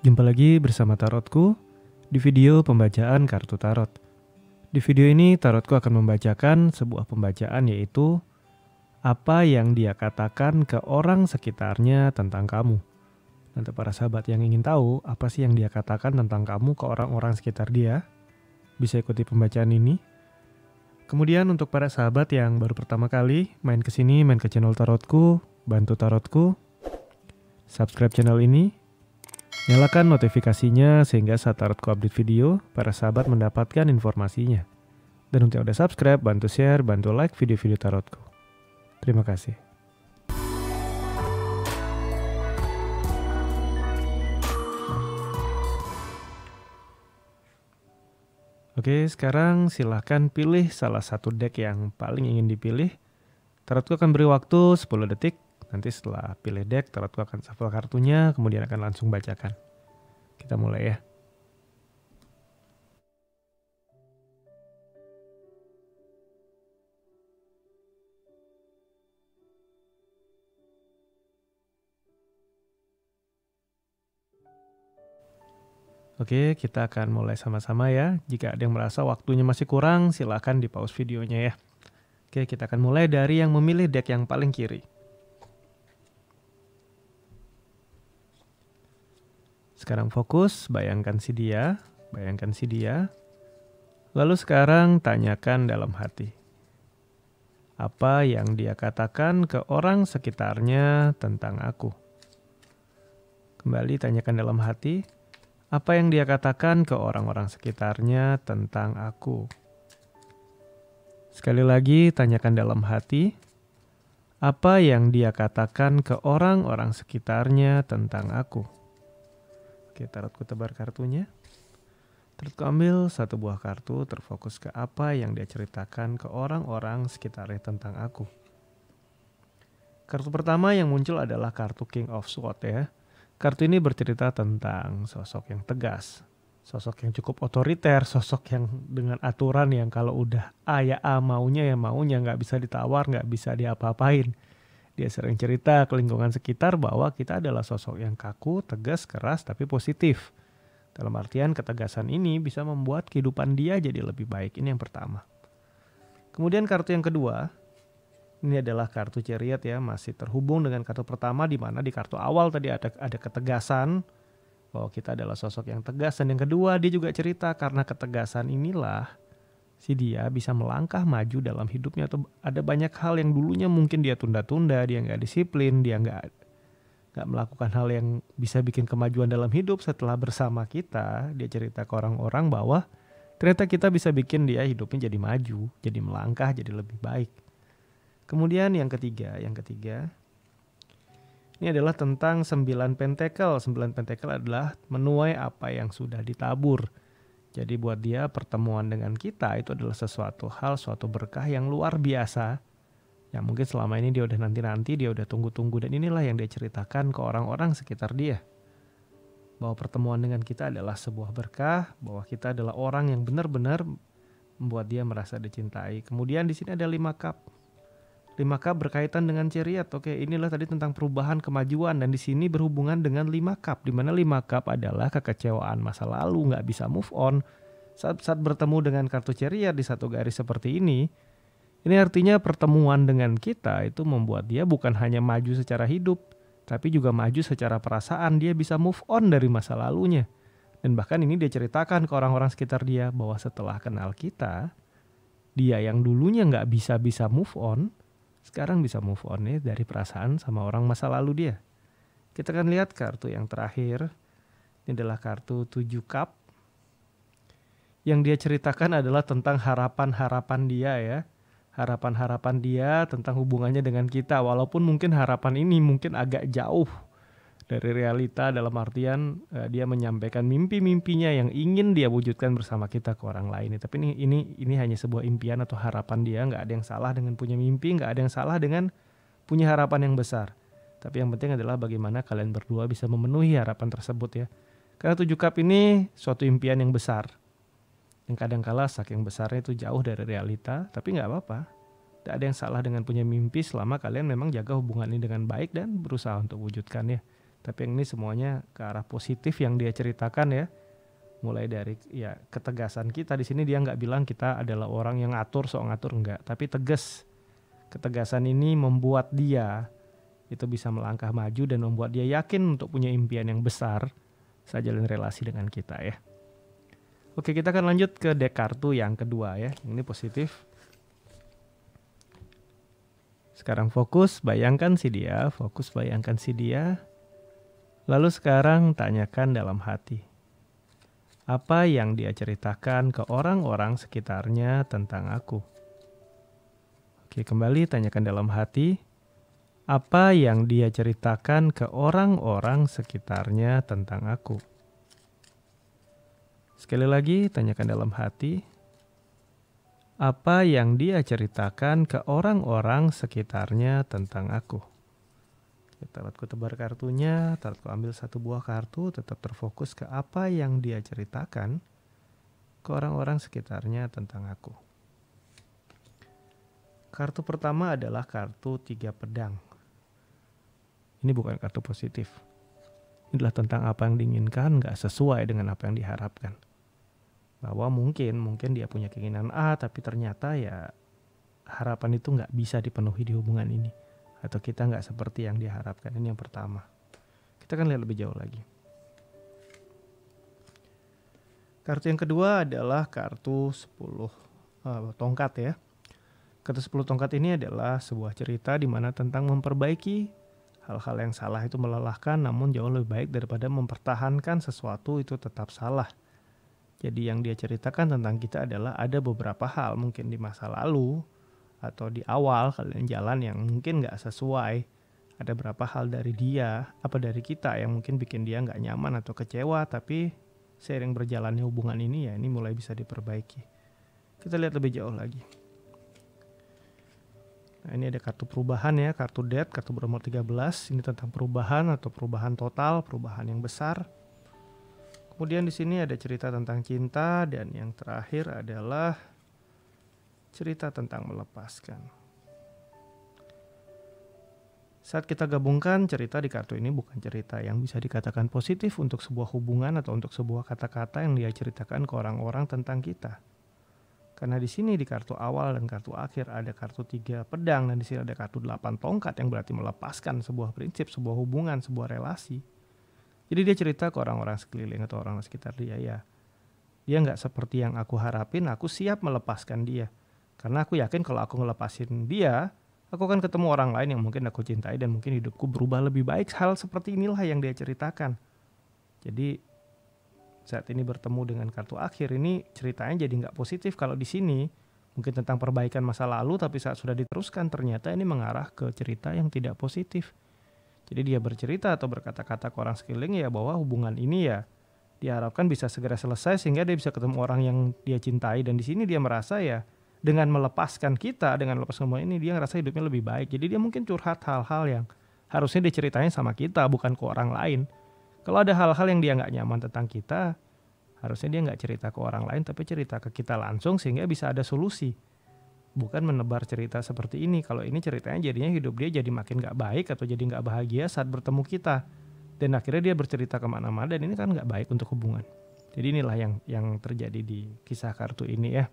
Jumpa lagi bersama Tarotku di video pembacaan kartu tarot. Di video ini Tarotku akan membacakan sebuah pembacaan, yaitu apa yang dia katakan ke orang sekitarnya tentang kamu. Untuk para sahabat yang ingin tahu apa sih yang dia katakan tentang kamu ke orang-orang sekitar dia, bisa ikuti pembacaan ini. Kemudian untuk para sahabat yang baru pertama kali main ke sini, main ke channel Tarotku, bantu Tarotku subscribe channel ini. Nyalakan notifikasinya sehingga saat Tarotku update video, para sahabat mendapatkan informasinya. Dan untuk yang udah subscribe, bantu share, bantu like video-video Tarotku. Terima kasih. Oke, sekarang silahkan pilih salah satu deck yang paling ingin dipilih. Tarotku akan beri waktu 10 detik. Nanti setelah pilih deck, Tarotku akan shuffle kartunya, kemudian akan langsung bacakan. Kita mulai ya. Oke, kita akan mulai sama-sama ya. Jika ada yang merasa waktunya masih kurang, silakan di pause videonya ya. Oke, kita akan mulai dari yang memilih deck yang paling kiri. Sekarang fokus, bayangkan si dia. Lalu sekarang tanyakan dalam hati. Apa yang dia katakan ke orang sekitarnya tentang aku? Kembali tanyakan dalam hati. Apa yang dia katakan ke orang-orang sekitarnya tentang aku? Sekali lagi tanyakan dalam hati. Apa yang dia katakan ke orang-orang sekitarnya tentang aku? Oke, Tarotku tebar kartunya. Tarotku ambil satu buah kartu, terfokus ke apa yang dia ceritakan ke orang-orang sekitarnya tentang aku. Kartu pertama yang muncul adalah kartu King of Swords ya. Kartu ini bercerita tentang sosok yang tegas, sosok yang cukup otoriter, sosok yang dengan aturan yang kalau udah A ya A, maunya ya maunya, nggak bisa ditawar, nggak bisa diapa-apain. Dia sering cerita ke lingkungan sekitar bahwa kita adalah sosok yang kaku, tegas, keras, tapi positif. Dalam artian ketegasan ini bisa membuat kehidupan dia jadi lebih baik. Ini yang pertama. Kemudian kartu yang kedua, ini adalah kartu Chariot ya, masih terhubung dengan kartu pertama, di mana di kartu awal tadi ada ketegasan bahwa kita adalah sosok yang tegas, dan yang kedua dia juga cerita karena ketegasan inilah si dia bisa melangkah maju dalam hidupnya. Atau ada banyak hal yang dulunya mungkin dia tunda-tunda, dia nggak disiplin, dia nggak melakukan hal yang bisa bikin kemajuan dalam hidup. Setelah bersama kita, dia cerita ke orang-orang bahwa ternyata kita bisa bikin dia hidupnya jadi maju, jadi melangkah, jadi lebih baik. Kemudian yang ketiga ini adalah tentang 9 pentacle. 9 pentacle adalah menuai apa yang sudah ditabur. Jadi buat dia pertemuan dengan kita itu adalah sesuatu hal, suatu berkah yang luar biasa. Yang mungkin selama ini dia udah nanti-nanti, dia udah tunggu-tunggu, dan inilah yang dia ceritakan ke orang-orang sekitar dia. Bahwa pertemuan dengan kita adalah sebuah berkah, bahwa kita adalah orang yang benar-benar membuat dia merasa dicintai. Kemudian di sini ada 5 cup. 5 cup berkaitan dengan Chariot. Oke, inilah tadi tentang perubahan, kemajuan, dan di sini berhubungan dengan 5 cup, di mana 5 cup adalah kekecewaan masa lalu, nggak bisa move on. Saat bertemu dengan kartu Chariot di satu garis seperti ini artinya pertemuan dengan kita itu membuat dia bukan hanya maju secara hidup, tapi juga maju secara perasaan. Dia bisa move on dari masa lalunya. Dan bahkan ini dia ceritakan ke orang-orang sekitar dia bahwa setelah kenal kita, dia yang dulunya nggak bisa move on, sekarang bisa move on ya dari perasaan sama orang masa lalu dia. Kita akan lihat kartu yang terakhir. Ini adalah kartu 7 cup. Yang dia ceritakan adalah tentang harapan-harapan dia ya. Harapan-harapan dia tentang hubungannya dengan kita. Walaupun mungkin harapan ini mungkin agak jauh dari realita, dalam artian dia menyampaikan mimpi-mimpinya yang ingin dia wujudkan bersama kita ke orang lain. Tapi ini hanya sebuah impian atau harapan dia. Nggak ada yang salah dengan punya mimpi, nggak ada yang salah dengan punya harapan yang besar. Tapi yang penting adalah bagaimana kalian berdua bisa memenuhi harapan tersebut ya. Karena 7 cup ini suatu impian yang besar, yang kadangkala saking besarnya itu jauh dari realita. Tapi nggak apa-apa. Tidak ada yang salah dengan punya mimpi selama kalian memang jaga hubungan ini dengan baik dan berusaha untuk wujudkannya. Tapi yang ini semuanya ke arah positif yang dia ceritakan ya. Mulai dari ya ketegasan kita di sini, dia nggak bilang kita adalah orang yang ngatur, sok ngatur, enggak, tapi tegas. Ketegasan ini membuat dia itu bisa melangkah maju dan membuat dia yakin untuk punya impian yang besar saat jalin relasi dengan kita ya. Oke, kita akan lanjut ke deck kartu yang kedua ya. Ini positif. Sekarang fokus, bayangkan si dia, fokus bayangkan si dia. Lalu sekarang tanyakan dalam hati. Apa yang dia ceritakan ke orang-orang sekitarnya tentang aku? Oke, kembali tanyakan dalam hati. Apa yang dia ceritakan ke orang-orang sekitarnya tentang aku? Sekali lagi, tanyakan dalam hati. Apa yang dia ceritakan ke orang-orang sekitarnya tentang aku? Tarotku tebar kartunya, tarotku ambil satu buah kartu, tetap terfokus ke apa yang dia ceritakan ke orang-orang sekitarnya tentang aku. Kartu pertama adalah kartu 3 pedang. Ini bukan kartu positif. Ini adalah tentang apa yang diinginkan gak sesuai dengan apa yang diharapkan. Bahwa mungkin dia punya keinginan A, tapi ternyata ya harapan itu gak bisa dipenuhi di hubungan ini. Atau kita nggak seperti yang diharapkan. Ini yang pertama. Kita akan lihat lebih jauh lagi. Kartu yang kedua adalah kartu 10 tongkat ya. Kartu 10 tongkat ini adalah sebuah cerita di mana tentang memperbaiki hal-hal yang salah itu melelahkan, namun jauh lebih baik daripada mempertahankan sesuatu itu tetap salah. Jadi yang dia ceritakan tentang kita adalah ada beberapa hal mungkin di masa lalu atau di awal kalian jalan yang mungkin gak sesuai. Ada berapa hal dari dia, dari kita yang mungkin bikin dia gak nyaman atau kecewa. Tapi seiring berjalannya hubungan ini ya, ini mulai bisa diperbaiki. Kita lihat lebih jauh lagi. Nah, ini ada kartu perubahan ya, kartu Death, kartu bernomor 13. Ini tentang perubahan atau perubahan total, perubahan yang besar. Kemudian di sini ada cerita tentang cinta, dan yang terakhir adalah cerita tentang melepaskan. Saat kita gabungkan cerita di kartu ini bukan cerita yang bisa dikatakan positif untuk sebuah hubungan atau untuk sebuah kata-kata yang dia ceritakan ke orang-orang tentang kita. Karena di sini di kartu awal dan kartu akhir ada kartu 3 pedang dan di sini ada kartu 8 tongkat yang berarti melepaskan sebuah prinsip, sebuah hubungan, sebuah relasi. Jadi dia cerita ke orang-orang sekeliling atau orang sekitar dia ya. Dia nggak seperti yang aku harapin, aku siap melepaskan dia. Karena aku yakin kalau aku ngelepasin dia, aku akan ketemu orang lain yang mungkin aku cintai dan mungkin hidupku berubah lebih baik. Hal seperti inilah yang dia ceritakan. Jadi saat ini bertemu dengan kartu akhir ini ceritanya jadi nggak positif. Kalau di sini mungkin tentang perbaikan masa lalu, tapi saat sudah diteruskan ternyata ini mengarah ke cerita yang tidak positif. Jadi dia bercerita atau berkata-kata ke orang sekeliling ya bahwa hubungan ini ya diharapkan bisa segera selesai sehingga dia bisa ketemu orang yang dia cintai. Dan di sini dia merasa ya dengan melepaskan kita, dengan melepaskan hubungan ini dia ngerasa hidupnya lebih baik. Jadi dia mungkin curhat hal-hal yang harusnya diceritain sama kita bukan ke orang lain. Kalau ada hal-hal yang dia nggak nyaman tentang kita, harusnya dia nggak cerita ke orang lain tapi cerita ke kita langsung sehingga bisa ada solusi. Bukan menebar cerita seperti ini. Kalau ini ceritanya jadinya hidup dia jadi makin nggak baik atau jadi nggak bahagia saat bertemu kita. Dan akhirnya dia bercerita kemana-mana dan ini kan nggak baik untuk hubungan. Jadi inilah yang terjadi di kisah kartu ini ya.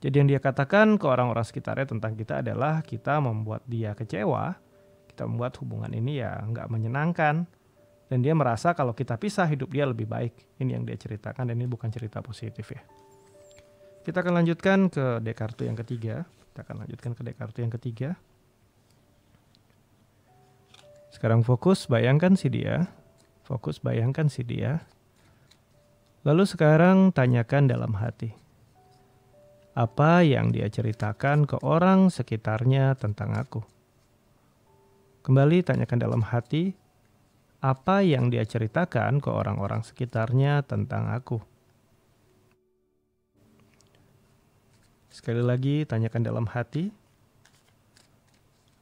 Jadi yang dia katakan ke orang-orang sekitarnya tentang kita adalah kita membuat dia kecewa, kita membuat hubungan ini ya nggak menyenangkan, dan dia merasa kalau kita pisah hidup dia lebih baik. Ini yang dia ceritakan dan ini bukan cerita positif ya. Kita akan lanjutkan ke deck kartu yang ketiga. Sekarang fokus bayangkan si dia, Lalu sekarang tanyakan dalam hati. Apa yang dia ceritakan ke orang sekitarnya tentang aku? Kembali tanyakan dalam hati, apa yang dia ceritakan ke orang-orang sekitarnya tentang aku? Sekali lagi tanyakan dalam hati,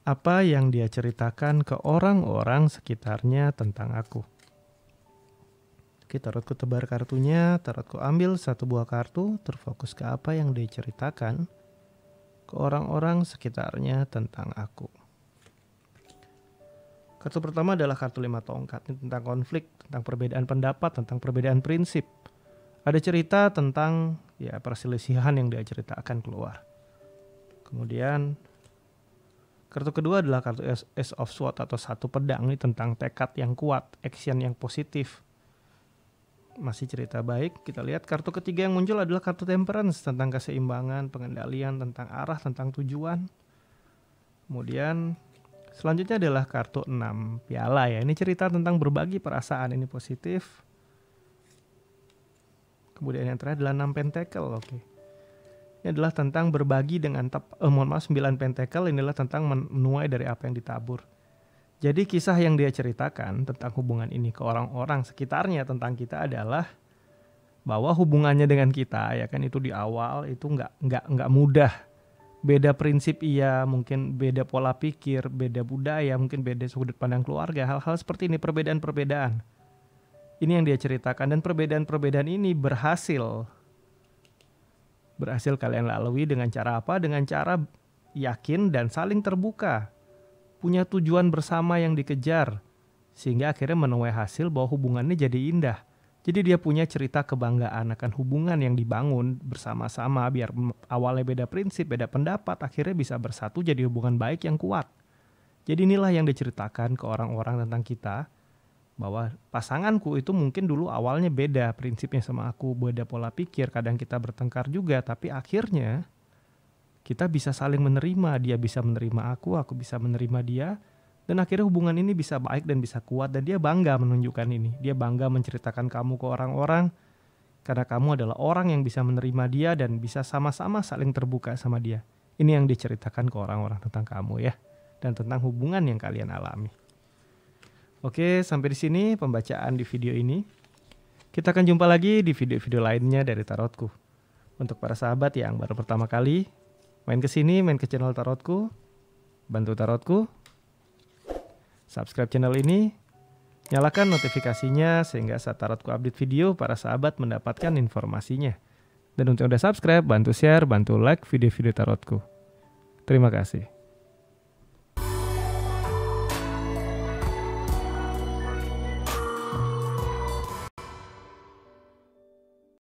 apa yang dia ceritakan ke orang-orang sekitarnya tentang aku? Oke, tarotku tebar kartunya, tarotku ambil satu buah kartu, terfokus ke apa yang dia ceritakan ke orang-orang sekitarnya tentang aku. Kartu pertama adalah kartu 5 tongkat. Ini tentang konflik, tentang perbedaan pendapat, tentang perbedaan prinsip. Ada cerita tentang ya perselisihan yang dia ceritakan keluar. Kemudian kartu kedua adalah kartu Ace of Swords atau 1 pedang. Ini tentang tekad yang kuat, action yang positif. Masih cerita baik. Kita lihat kartu ketiga yang muncul adalah kartu Temperance, tentang keseimbangan, pengendalian, tentang arah, tentang tujuan. Kemudian selanjutnya adalah kartu 6 piala ya. Ini cerita tentang berbagi perasaan, ini positif. Kemudian yang terakhir adalah 6 pentacle. Oke. Ini adalah tentang berbagi dengan 9 pentacle. Inilah tentang menuai dari apa yang ditabur. Jadi kisah yang dia ceritakan tentang hubungan ini ke orang-orang sekitarnya tentang kita adalah bahwa hubungannya dengan kita ya kan itu di awal itu nggak mudah. Beda prinsip iya, mungkin beda pola pikir, beda budaya, mungkin beda sudut pandang keluarga, hal-hal seperti ini, perbedaan-perbedaan. Ini yang dia ceritakan dan perbedaan-perbedaan ini berhasil kalian lalui dengan cara apa? Dengan cara yakin dan saling terbuka. Punya tujuan bersama yang dikejar. Sehingga akhirnya menuai hasil bahwa hubungannya jadi indah. Jadi dia punya cerita kebanggaan akan hubungan yang dibangun bersama-sama biar awalnya beda prinsip, beda pendapat, akhirnya bisa bersatu jadi hubungan baik yang kuat. Jadi inilah yang diceritakan ke orang-orang tentang kita, bahwa pasanganku itu mungkin dulu awalnya beda prinsipnya sama aku, beda pola pikir, kadang kita bertengkar juga, tapi akhirnya kita bisa saling menerima, dia bisa menerima aku bisa menerima dia. Dan akhirnya hubungan ini bisa baik dan bisa kuat dan dia bangga menunjukkan ini. Dia bangga menceritakan kamu ke orang-orang karena kamu adalah orang yang bisa menerima dia dan bisa sama-sama saling terbuka sama dia. Ini yang diceritakan ke orang-orang tentang kamu ya. Dan tentang hubungan yang kalian alami. Oke, sampai di sini pembacaan di video ini. Kita akan jumpa lagi di video-video lainnya dari Tarotku. Untuk para sahabat yang baru pertama kali main ke sini, main ke channel Tarotku, bantu Tarotku. Subscribe channel ini, nyalakan notifikasinya sehingga saat Tarotku update video, para sahabat mendapatkan informasinya. Dan untuk yang udah subscribe, bantu share, bantu like video-video Tarotku. Terima kasih.